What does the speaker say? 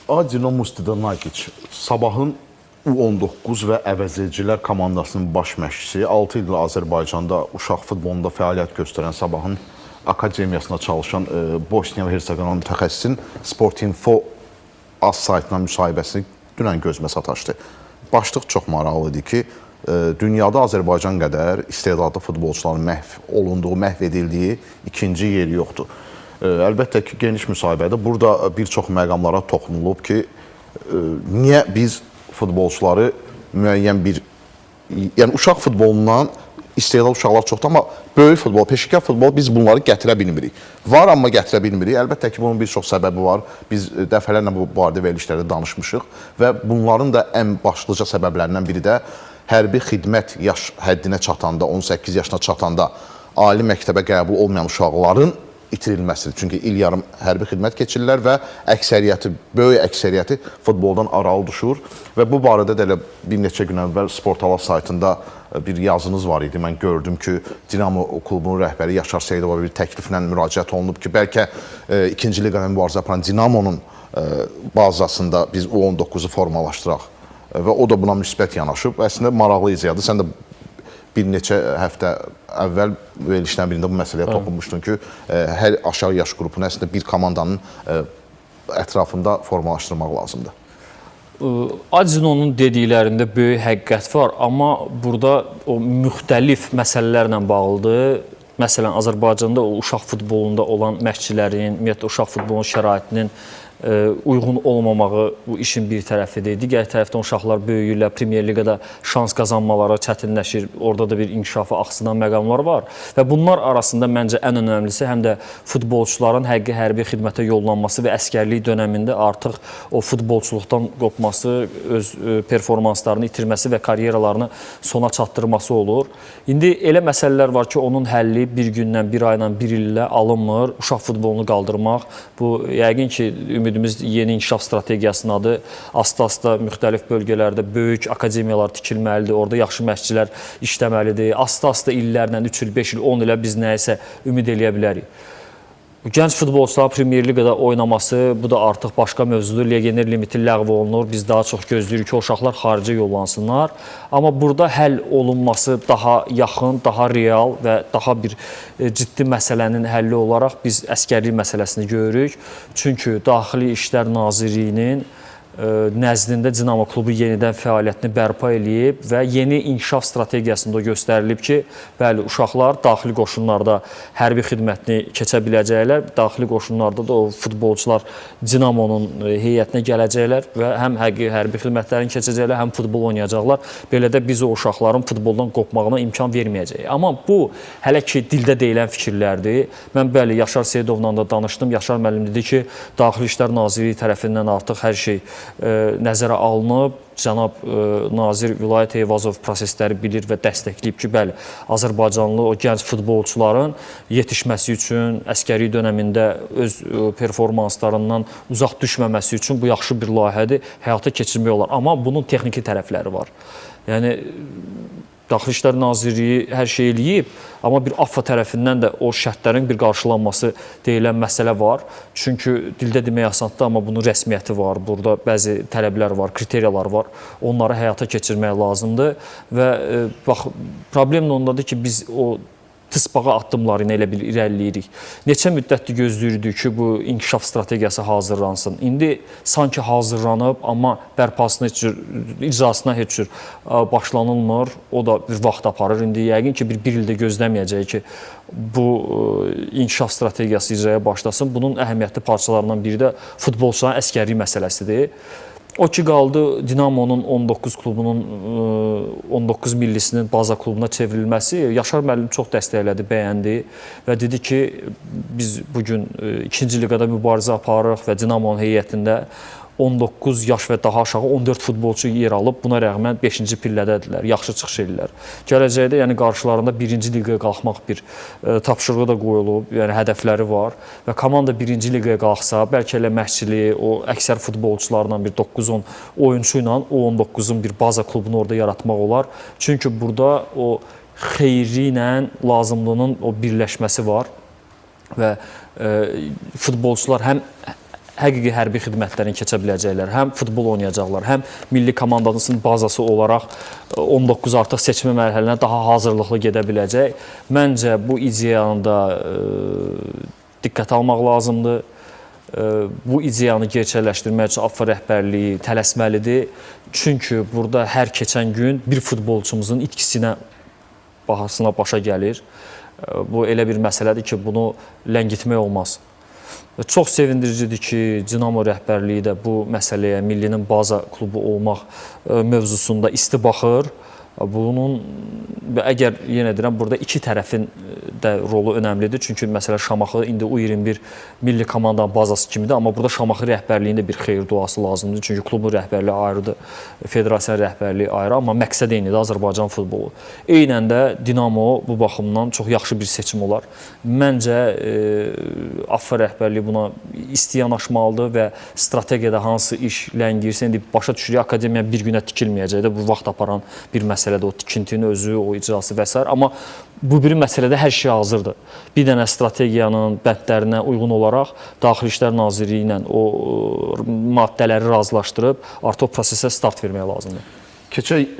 Adino Mustidanaykiç Sabahın U19 və əvəzedicilər komandasının baş məşqçisi, 6 ildir Azərbaycanda uşaq futbolunda fəaliyyət göstərən Sabahın akademiyasında çalışan Bosniya və Hersegovina mütəxəssisin Sportinfo az saytına müsahibəsini dünən gözümə sataşdı. Başlıq çox maraqlıdır ki, dünyada Azərbaycan qədər istedadlı futbolçuların məhv olunduğu, məhv edildiyi ikinci yeri yoxdur. Əlbəttə ki, geniş müsahibədə burada bir çox məqamlara toxunulub ki, niyə biz futbolçuları müəyyən bir, yəni uşaq futbolundan istedadlı uşaqlar çoxdur, amma böyük futbol, peşəkar futbol biz bunları gətirə bilmirik. Var, amma gətirə bilmirik. Əlbəttə ki, bunun bir çox səbəbi var. Biz dəfələrlə bu barədə verilişlərdə danışmışıq və bunların da ən başlıca səbəblərindən biri də hərbi xidmət yaş həddinə çatanda, 18 yaşına çatanda ali məktəbə qəbul olmayan uşaqların itirilməsidir. Çünki il yarım hərbi xidmət keçirirlər və əksəriyyəti, böyük əksəriyyəti futboldan aralı düşür. Və bu barədə də elə bir neçə gün əvvəl Sportala saytında bir yazınız var idi. Mən gördüm ki, Dinamo klubunun rəhbəri Yaşar Seyidova bir təkliflə müraciət olunub ki, bəlkə ikinci liqada mübarizə aparan Dinamonun bazasında biz U19-u formalaşdıraq. Və o da buna müsbət yanaşıb. Əslində maraqlı icradır. Sən də bir neçə həftə əvvəl verilişlərin birində bu məsələyə toxunmuşdun ki, hər aşağı yaş qrupunu əslində bir komandanın ətrafında formalaşdırmaq lazımdır. Adino'nun dediklərində böyük həqiqət var, amma burada o müxtəlif məsələlərlə bağlıdır. Məsələn, Azərbaycanda o uşaq futbolunda olan məşqçilərin, ümumiyyətlə uşaq futbolunun şəraitinin uyğun olmamağı bu işin bir tərəfidir. Digər tərəfdən uşaqlar böyüyürlər, Premyer Liqada şans qazanmaları çətinləşir. Orada da bir inkişafı axsıdan məqamlar var. Və bunlar arasında məncə ən önəmlisi həm də futbolçuların həqiqi hərbi xidmətə yollanması və əskərlik dönəmində artıq o futbolçuluqdan qopması, öz performanslarını itirməsi və karyeralarını sona çatdırması olur. İndi elə məsələlər var ki, onun həlli bir gündən, bir ayla, bir illə alınmır. Uşaq futbolunu qaldırmaq. Bu, yəqin ki, ümidimiz yeni inkişaf strategiyasının adı. Asta-asta müxtəlif bölgələrdə böyük akademiyalar tikilməlidir. Orada yaxşı məşqçilər işləməlidir. Asta-asta illərlə, 3 il, 5 il, 10 ilə biz nəyisə ümid eləyə bilərik. Gənc futbolçuların Premyer Liqada oynaması, bu da artıq başqa mövzudur. Legioner limiti ləğv olunur. Biz daha çox gözləyirik ki, o uşaqlar xarici yollansınlar. Amma burada həll olunması daha yaxın, daha real və daha bir ciddi məsələnin həlli olaraq biz əskərlik məsələsini görürük. Çünki Daxili İşlər Nazirliyinin nəzdində Dinamo klubu yenidən fəaliyyətini bərpa eləyib və yeni inkişaf strategiyasında göstərilib ki, bəli, uşaqlar daxili qoşunlarda hərbi xidmətini keçə biləcəklər. Daxili qoşunlarda da o futbolçular Dinamonun heyətinə gələcəklər və həm həqiqi hərbi xidmətlərini keçəcəklər, həm futbol oynayacaqlar. Belə də biz o uşaqların futboldan qopmağına imkan verməyəcəyik. Amma bu hələ ki dildə deyilən fikirlərdir. Mən bəli, Yaşar Seyidovla da danışdım. Yaşar müəllim dedi ki, Daxili İşlər Nazirliyi tərəfindən artıq hər şey nəzərə alınıb. Cənab Nazir Vilayət Eyvazov prosesləri bilir və dəstəkləyib ki, bəli, Azərbaycanlı o gənc futbolçuların yetişməsi üçün, əskəri dönəmində öz performanslarından uzaq düşməməsi üçün bu yaxşı bir layihədir, həyata keçirmək olar. Amma bunun texniki tərəfləri var. Yəni, Daxili İşlər Nazirliyi hər şey eləyib, amma bir AFFA tərəfindən də o şərtlərin bir qarşılanması deyilən məsələ var. Çünki dildə demək asandır, amma bunun rəsmiyyəti var. Burada bəzi tələblər var, kriteriyalar var. Onları həyata keçirmək lazımdır. Və bax, problem ondadır ki, biz o tısbağa addımları ilə elə bir irəliləyirik. Neçə müddətdir gözləyirdik ki, bu inkişaf strategiyası hazırlansın. İndi sanki hazırlanıb, amma bərpasına heç cür, icrasına heç cür başlanılmır. O da bir vaxt aparır. İndi yəqin ki, bir ildə gözləməyəcək ki, bu inkişaf strategiyası icraya başlasın. Bunun əhəmiyyətli parçalarından biri də futbolçuların əskərlik məsələsidir. O ki, qaldı Dinamonun 19 klubunun, 19 millisinin baza klubuna çevrilməsi. Yaşar müəllim çox dəstəklədi, bəyəndi və dedi ki, biz bugün ikinci liqada mübarizə aparırıq və Dinamonun heyətində 19 yaş və daha aşağı 14 futbolçu yer alıb, buna rəğmən 5-ci pillədədirlər, yaxşı çıxış edirlər. Gələcəkdə yəni qarşılarında 1-ci liqaya qalxmaq bir tapşırığı da qoyulub, yəni hədəfləri var və komanda 1-ci liqaya qalxsa, bəlkə elə məşqçiliyi, o əksər futbolçularla bir 9-10 oyunçu ilə o 19-un bir baza klubunu orada yaratmaq olar. Çünki burada o xeyri ilə lazımlının o birləşməsi var və futbolçular həm həqiqi hərbi xidmətlərini keçə biləcəklər, həm futbol oynayacaqlar, həm milli komandanın bazası olaraq 19 artıq seçmə mərhələsinə daha hazırlıqlı gedə biləcək. Məncə bu ideyanı da diqqətə almaq lazımdır. Bu ideyanı gerçəkləşdirmək üçün AFFA rəhbərliyi tələsməlidir. Çünki burada hər keçən gün bir futbolçumuzun itkisinə bahasına başa gəlir. Bu elə bir məsələdir ki, bunu ləngitmək olmaz. Çox sevindiricidir ki, Dinamo rəhbərliyi də bu məsələyə millinin baza klubu olmaq mövzusunda isti baxır. Bunun əgər yenə deyirəm, burada iki tərəfin də rolu önəmlidir. Çünki məsələ Şamaxı indi U21 milli komandanın bazası kimidir, amma burada Şamaxı rəhbərliyində bir xeyir duası lazımdır. Çünki klubun rəhbərliyi ayrıdır, federasiya rəhbərliyi ayrı, amma məqsəd eynidir, Azərbaycan futbolu. Eynən də Dinamo bu baxımdan çox yaxşı bir seçim olar. Məncə AFFA rəhbərliyi buna isti yanaşmalıdır və strategiyada hansı iş ləngiyirsə, indi başa düşürük, akademiya bir günə tikilməyəcək də, bu vaxt aparan bir məsələdir, o tikintinin özü, o icrası və s. Amma bu bir məsələdə hər şey hazırdır. Bir dənə strategiyanın bəndlərinə uyğun olaraq Daxili İşlər Nazirliyi ilə o maddələri razılaşdırıb artıq o prosesə start vermək lazımdır. Keçək